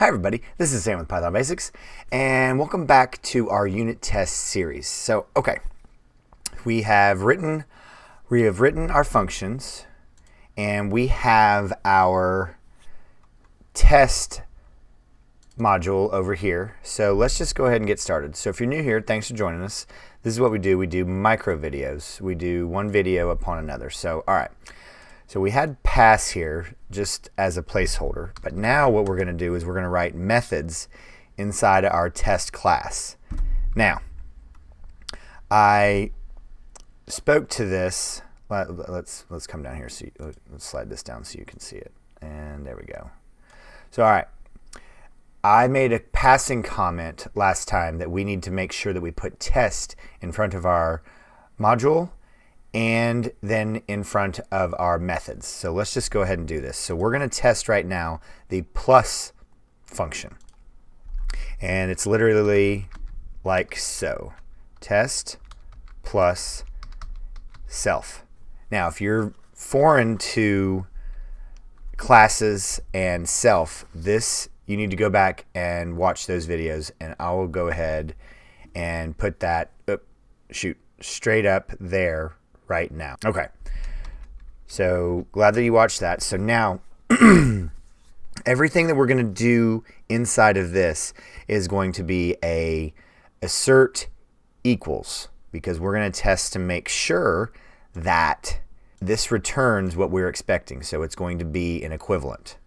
Hi everybody, this is Sam with Python Basics, and welcome back to our unit test series. So, okay, we have written our functions, and we have our test module over here. So let's just go ahead and get started. So if you're new here, thanks for joining us. This is what we do. We do micro videos. We do one video upon another. So, all right. So we had pass here just as a placeholder, but now what we're going to do is we're going to write methods inside our test class. Now, I spoke to this. Let's come down here. So let's slide this down so you can see it. And there we go. So all right, I made a passing comment last time that we need to make sure that we put test in front of our module and then in front of our methods. So let's just go ahead and do this. So we're going to test right now the plus function. And it's literally like so. Test plus self. Now, if you're foreign to classes and self, you need to go back and watch those videos, and I will go ahead and put that straight up there right now. Okay, so glad that you watched that. So now everything that we're going to do inside of this is going to be a assert equals, because we're going to test to make sure that this returns what we're expecting. So it's going to be an equivalent.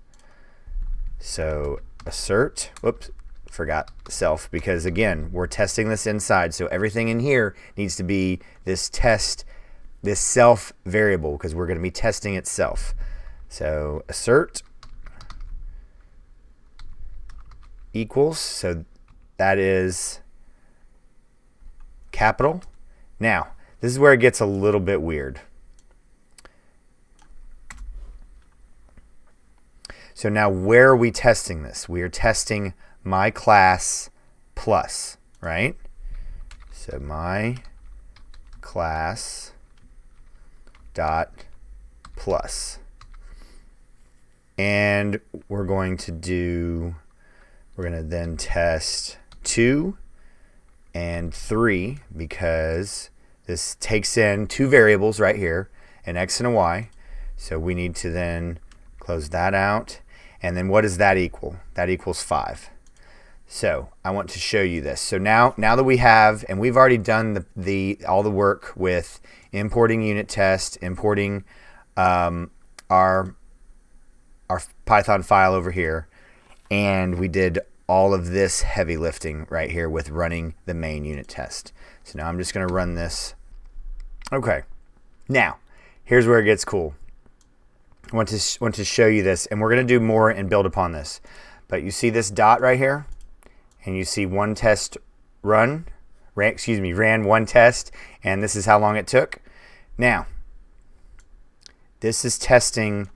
So assert, whoops, forgot self, because again, we're testing this inside. So everything in here needs to be this self variable, because we're going to be testing itself. So assert equals, so that is capital. Now, this is where it gets a little bit weird. So now where are we testing this? We are testing my class plus, right? So my class dot plus. And we're going to then test 2 and 3, because this takes in two variables right here, an x and a y. So we need to then close that out. And then what does that equal? That equals 5. So I want to show you this. So now that we have, and we've already done all the work with importing unit test, importing our Python file over here, and we did all of this heavy lifting right here with running the main unit test. So now I'm just going to run this. Okay, now here's where it gets cool. I want to show you this, and we're going to do more and build upon this. But you see this dot right here, and you see one test ran one test, and this is how long it took. Now, this is testing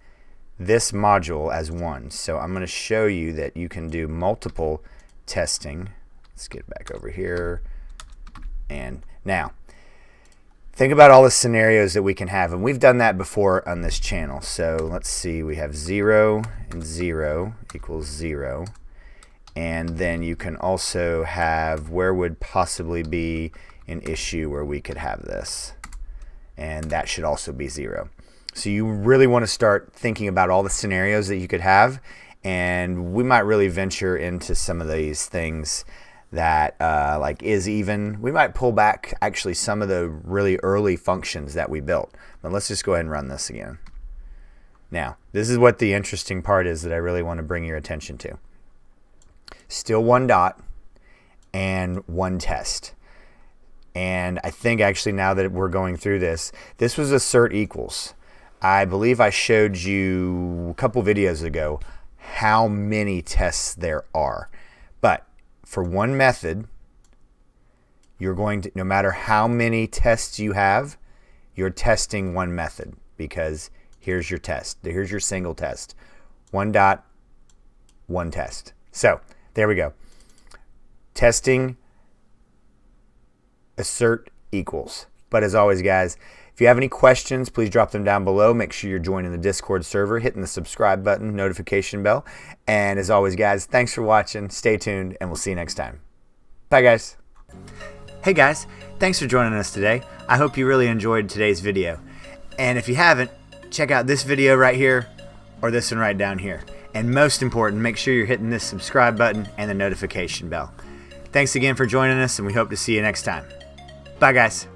this module as one. So I'm going to show you that you can do multiple testing. Let's get back over here. And now, think about all the scenarios that we can have, and we've done that before on this channel. So let's see, we have 0 and 0 equals 0. And then you can also have where would possibly be an issue where we could have this. And that should also be 0. So you really want to start thinking about all the scenarios that you could have. And we might really venture into some of these things that like is even. We might pull back actually some of the really early functions that we built. But let's just go ahead and run this again. Now, this is what the interesting part is that I really want to bring your attention to. Still one dot and one test. And I think actually now that we're going through this was assert equals. I believe I showed you a couple videos ago how many tests there are. But for one method, you're going to, no matter how many tests you have, you're testing one method, because here's your test. Here's your single test. One dot, one test. So there we go. Testing assert equals. But as always, guys, if If you have any questions, please drop them down below. Make sure you're joining the Discord server, hitting the subscribe button, notification bell. And as always, guys, thanks for watching. Stay tuned, and we'll see you next time. Bye, guys. Hey, guys. Thanks for joining us today. I hope you really enjoyed today's video. And if you haven't, check out this video right here or this one right down here. And most important, make sure you're hitting this subscribe button and the notification bell. Thanks again for joining us, and we hope to see you next time. Bye, guys.